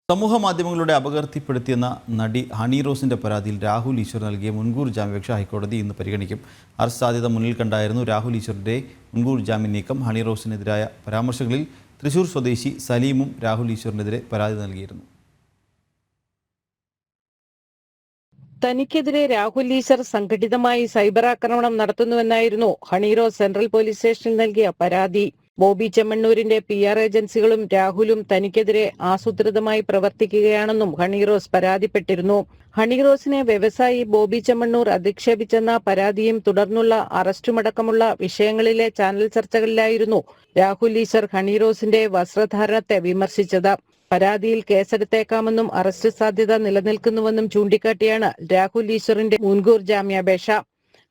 സമൂഹ മാധ്യമങ്ങളുടെ അപകീർത്തിപ്പെടുത്തിയെന്ന നടി ഹണി റോസിന്റെ പരാതിയിൽ രാഹുൽ ഈശ്വർ നൽകിയ മുൻകൂർ ജാമ്യാപേക്ഷ ഹൈക്കോടതി ഇന്ന് പരിഗണിക്കും. അറസ്റ്റ് സാധ്യത മുന്നിൽ കണ്ടായിരുന്നു രാഹുൽ ഈശ്വറിന്റെ മുൻകൂർ ജാമ്യ നീക്കം. ഹണി റോസിനെതിരായ പരാമർശങ്ങളിൽ തൃശൂർ സ്വദേശി സലീമും രാഹുൽ ഈശ്വറിനെതിരെ പരാതി നൽകിയിരുന്നു. തനിക്കെതിരെ രാഹുൽ ഈശ്വർ സംഘടിതമായി സൈബർ ആക്രമണം നടത്തുന്നുവെന്നായിരുന്നു ഹണി റോസ് സെൻട്രൽ പോലീസ് സ്റ്റേഷനിൽ നൽകിയ പരാതി. ബോബി ചെമ്മണ്ണൂരിന്റെ PR ഏജൻസികളും രാഹുലും തനിക്കെതിരെ ആസൂത്രിതമായി പ്രവർത്തിക്കുകയാണെന്നും ഹണി റോസ് പരാതിപ്പെട്ടിരുന്നു. ഹണി റോസിനെ വ്യവസായി ബോബി ചെമ്മണ്ണൂർ അധിക്ഷേപിച്ചെന്ന പരാതിയും തുടർന്നുള്ള അറസ്റ്റുമടക്കമുള്ള വിഷയങ്ങളിലെ ചാനൽ ചർച്ചകളിലായിരുന്നു രാഹുൽ ഈശ്വർ ഹണി റോസിന്റെ വസ്ത്രധാരണത്തെ വിമർശിച്ചത്. പരാതിയിൽ കേസെടുത്തേക്കാമെന്നും അറസ്റ്റ് സാധ്യത നിലനിൽക്കുന്നുവെന്നും ചൂണ്ടിക്കാട്ടിയാണ് രാഹുൽ ഈശ്വറിന്റെ മുൻകൂർ ജാമ്യാപേക്ഷ.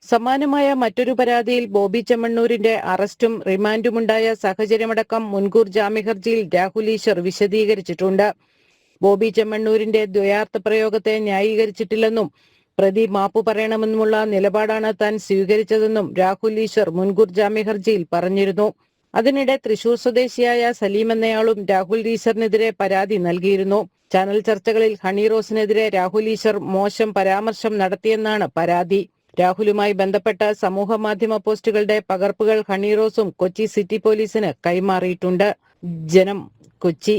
സമാനമായ മറ്റൊരു പരാതിയിൽ ബോബി ചെമ്മണ്ണൂരിന്റെ അറസ്റ്റും റിമാൻഡുമുണ്ടായ സാഹചര്യമടക്കം മുൻകൂർ ജാമ്യഹർജിയിൽ രാഹുൽ ഈശ്വർ വിശദീകരിച്ചിട്ടുണ്ട്. ബോബി ചെമ്മണ്ണൂരിന്റെ ദ്വയാർത്ഥ പ്രയോഗത്തെ ന്യായീകരിച്ചിട്ടില്ലെന്നും പ്രതി മാപ്പു പറയണമെന്നുമുള്ള നിലപാടാണ് താൻ സ്വീകരിച്ചതെന്നും രാഹുൽ ഈശ്വർ മുൻകൂർ ജാമ്യഹർജിയിൽ പറഞ്ഞിരുന്നു. അതിനിടെ തൃശൂർ സ്വദേശിയായ സലീം എന്നയാളും രാഹുൽ ഈശ്വറിനെതിരെ പരാതി നൽകിയിരുന്നു. ചാനൽ ചർച്ചകളിൽ ഹണി റോസിനെതിരെ രാഹുൽ ഈശ്വർ മോശം പരാമർശം നടത്തിയെന്നാണ് പരാതി. രാഹുലുമായി ബന്ധപ്പെട്ട സമൂഹ മാധ്യമ പോസ്റ്റുകളുടെ പകർപ്പുകൾ ഹണി റോസും കൊച്ചി സിറ്റി പോലീസിന് കൈമാറിയിട്ടുണ്ട്. ജനം, കൊച്ചി.